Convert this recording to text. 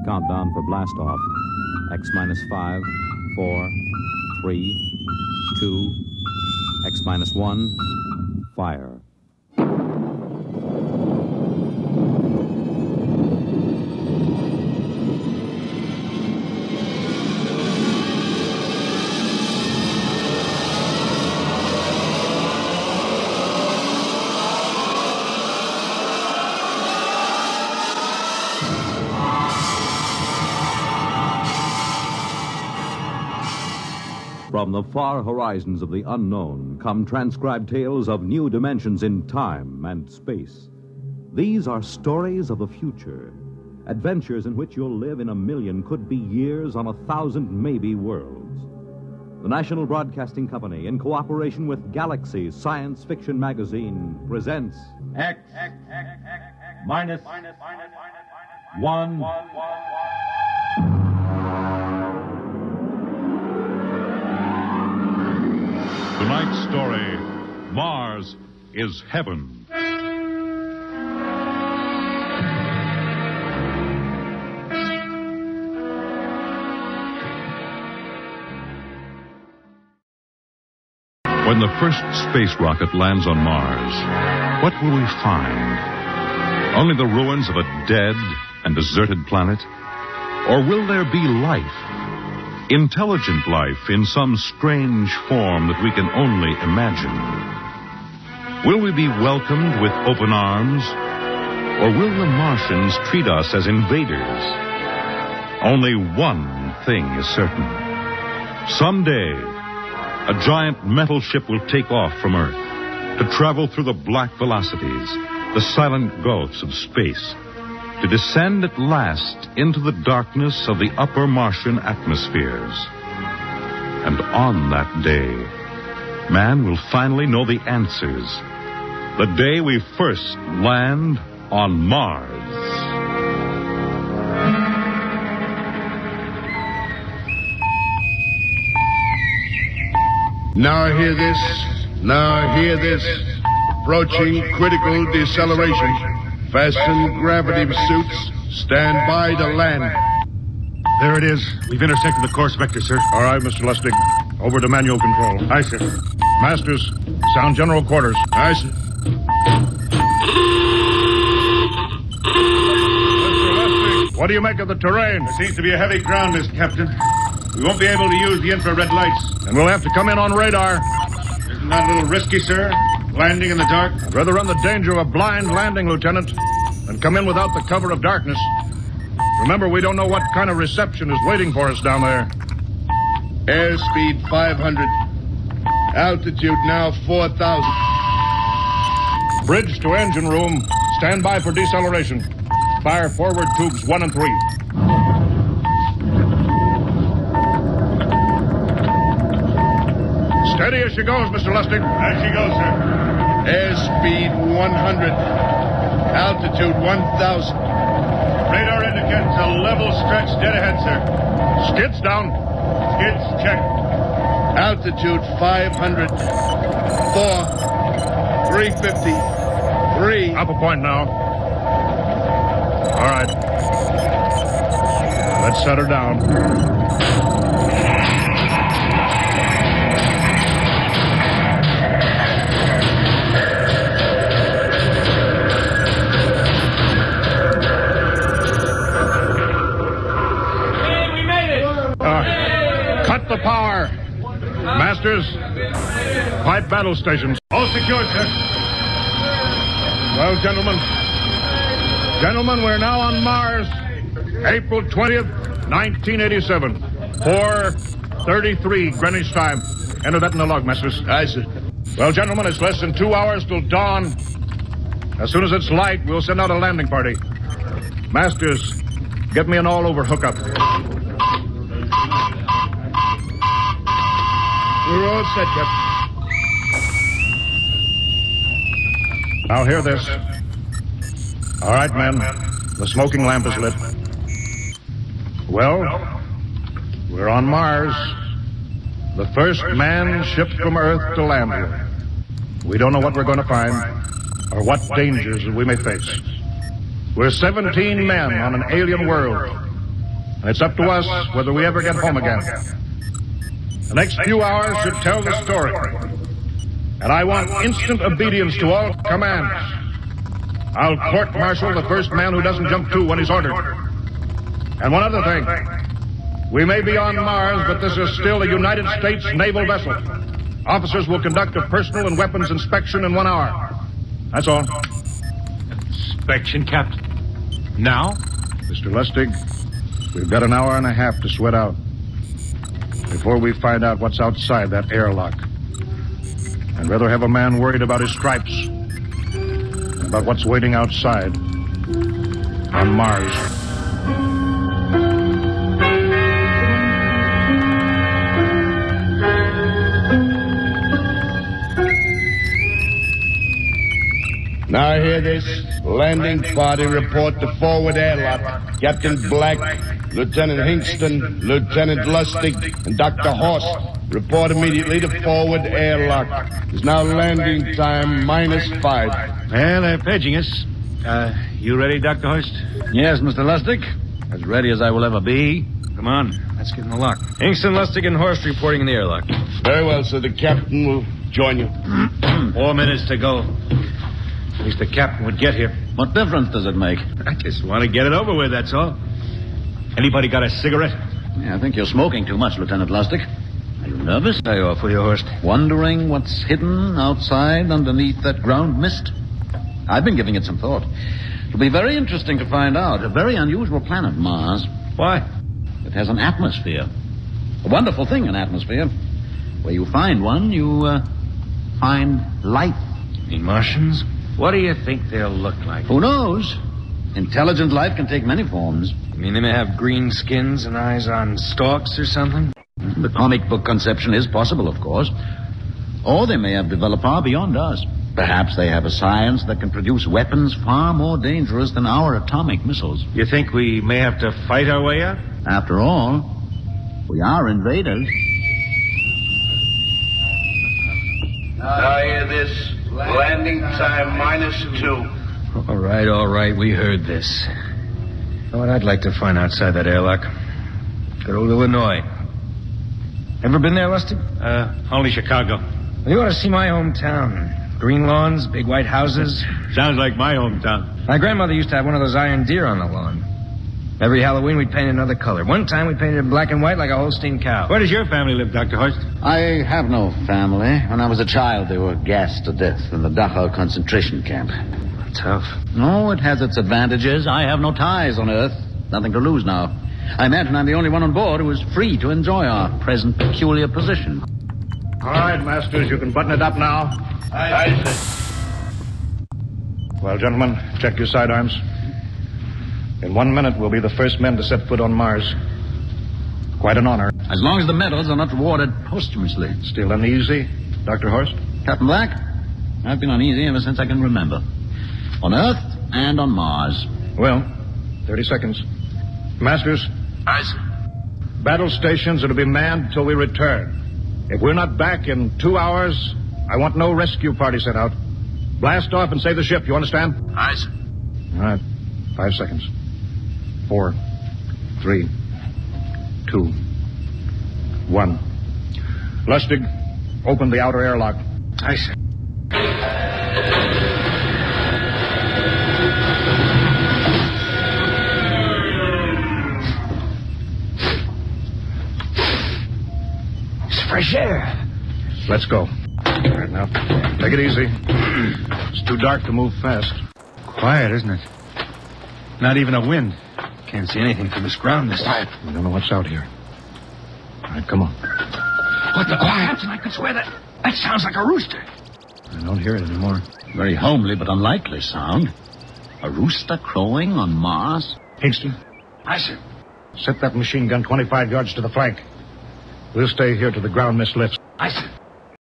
Countdown for blast off. X minus 5, 4, 3, 2, X minus 1, fire. From the far horizons of the unknown come transcribed tales of new dimensions in time and space. These are stories of the future, adventures in which you'll live in a million, could be years, on 1,000 maybe worlds. The National Broadcasting Company, in cooperation with Galaxy Science Fiction Magazine, presents X minus 1. Tonight's story, Mars is Heaven. When the first space rocket lands on Mars, what will we find? Only the ruins of a dead and deserted planet? Or will there be life? Intelligent life in some strange form that we can only imagine. Will we be welcomed with open arms? Or will the Martians treat us as invaders? Only one thing is certain. Someday, a giant metal ship will take off from Earth to travel through the black velocities, the silent gulfs of space, to descend at last into the darkness of the upper Martian atmospheres. And on that day, man will finally know the answers. The day we first land on Mars. Now hear this. Now hear this. Approaching critical deceleration. Fasten gravity suits. Stand by to land. There it is. We've intersected the course vector, sir. All right, Mr. Lustig. Over to manual control. Aye, sir. Masters, sound general quarters. Aye, sir. Mr. Lustig, what do you make of the terrain? There seems to be a heavy ground mist, Captain. We won't be able to use the infrared lights. And we'll have to come in on radar. Isn't that a little risky, sir? Landing in the dark? I'd rather run the danger of a blind landing, Lieutenant, than come in without the cover of darkness. Remember, we don't know what kind of reception is waiting for us down there. Airspeed 500. Altitude now 4,000. Bridge to engine room. Stand by for deceleration. Fire forward tubes 1 and 3. Steady as she goes, Mr. Lustig. As she goes, sir. Airspeed 100. Altitude 1,000. Radar indicates a level stretch dead ahead, sir. Skids down. Skids checked. Altitude 500. 4. 350. 3. Up a point now. All right. Let's set her down. Cut the power. Masters, pipe battle stations. All secure, sir. Well, gentlemen, we're now on Mars, April 20th, 1987, 4:33 Greenwich time. Enter that in the log, Masters. Aye, sir. Well, gentlemen, it's less than 2 hours till dawn. As soon as it's light, we'll send out a landing party. Masters, get me an all-over hookup. We're all set, Captain. Now hear this. All right, men. The smoking lamp is lit. Well, we're on Mars. The first man shipped from Earth to land here. We don't know what we're going to find or what dangers we may face. We're 17 men on an alien world. And it's up to us whether we ever get home again. The next few hours should tell the story. And I want instant obedience to all commands. I'll court-martial the first man who doesn't jump to when he's ordered. And one other thing. We may be on Mars, but this is still a United States naval vessel. Officers will conduct a personal and weapons inspection in 1 hour. That's all. Inspection, Captain. Now? Mr. Lustig, we've got an hour and a half to sweat out before we find out what's outside that airlock. I'd rather have a man worried about his stripes than about what's waiting outside on Mars. Now hear this. Landing party report to forward airlock. Captain Black, Lieutenant Hingston, Lieutenant Lustig, and Dr. Horst report immediately to forward airlock. It's now landing time -5. Well, they're paging us. You ready, Dr. Horst? Yes, Mr. Lustig. As ready as I will ever be. Come on, let's get in the lock. Hingston, Lustig, and Horst reporting in the airlock. Very well, sir. The captain will join you. 4 minutes to go. At least the captain would get here. What difference does it make? I just want to get it over with, that's all. Anybody got a cigarette? Yeah, I think you're smoking too much, Lieutenant Lustig. Are you nervous? Are you off for your Horst? Wondering what's hidden outside underneath that ground mist? I've been giving it some thought. It'll be very interesting to find out. A very unusual planet, Mars. Why? It has an atmosphere. A wonderful thing, an atmosphere. Where you find one, you find life. You mean Martians? What do you think they'll look like? Who knows? Intelligent life can take many forms. You mean they may have green skins and eyes on stalks or something? The comic book conception is possible, of course. Or they may have developed far beyond us. Perhaps they have a science that can produce weapons far more dangerous than our atomic missiles. You think we may have to fight our way out? After all, we are invaders. Now hear this. Landing time -2. All right. We heard this. You know what I'd like to find outside that airlock? Good old Illinois. Ever been there, Lustig? Only Chicago. Well, you ought to see my hometown. Green lawns, big white houses. Sounds like my hometown. My grandmother used to have one of those iron deer on the lawn. Every Halloween, we'd paint another color. One time, we painted it black and white like a Holstein cow. Where does your family live, Dr. Horst? I have no family. When I was a child, they were gassed to death in the Dachau concentration camp. Tough. No, it has its advantages. I have no ties on Earth. Nothing to lose now. I imagine I'm the only one on board who is free to enjoy our present peculiar position. All right, Masters, you can button it up now. Aye, sir. Well, gentlemen, check your sidearms. In 1 minute, we'll be the first men to set foot on Mars. Quite an honor. As long as the medals are not rewarded posthumously. Still uneasy, Dr. Horst? Captain Black, I've been uneasy ever since I can remember. On Earth and on Mars. Well, 30 seconds. Masters? Aye, sir. Battle stations are to be manned till we return. If we're not back in 2 hours, I want no rescue party sent out. Blast off and save the ship, you understand? Aye, sir. All right. 5 seconds. 4, 3, 2, 1. Lustig, open the outer airlock. Aye, sir. It's fresh air. Let's go. All right, now, take it easy. It's too dark to move fast. Quiet, isn't it? Not even a wind. Can't see anything from this ground. Quiet. We don't know what's out here. All right, come on. What the quiet? I could swear that sounds like a rooster. I don't hear it anymore. Very homely but unlikely sound. A rooster crowing on Mars? Hingston, Aye, sir. set that machine gun 25 yards to the flank. We'll stay here till the ground mist lifts. Aye, sir.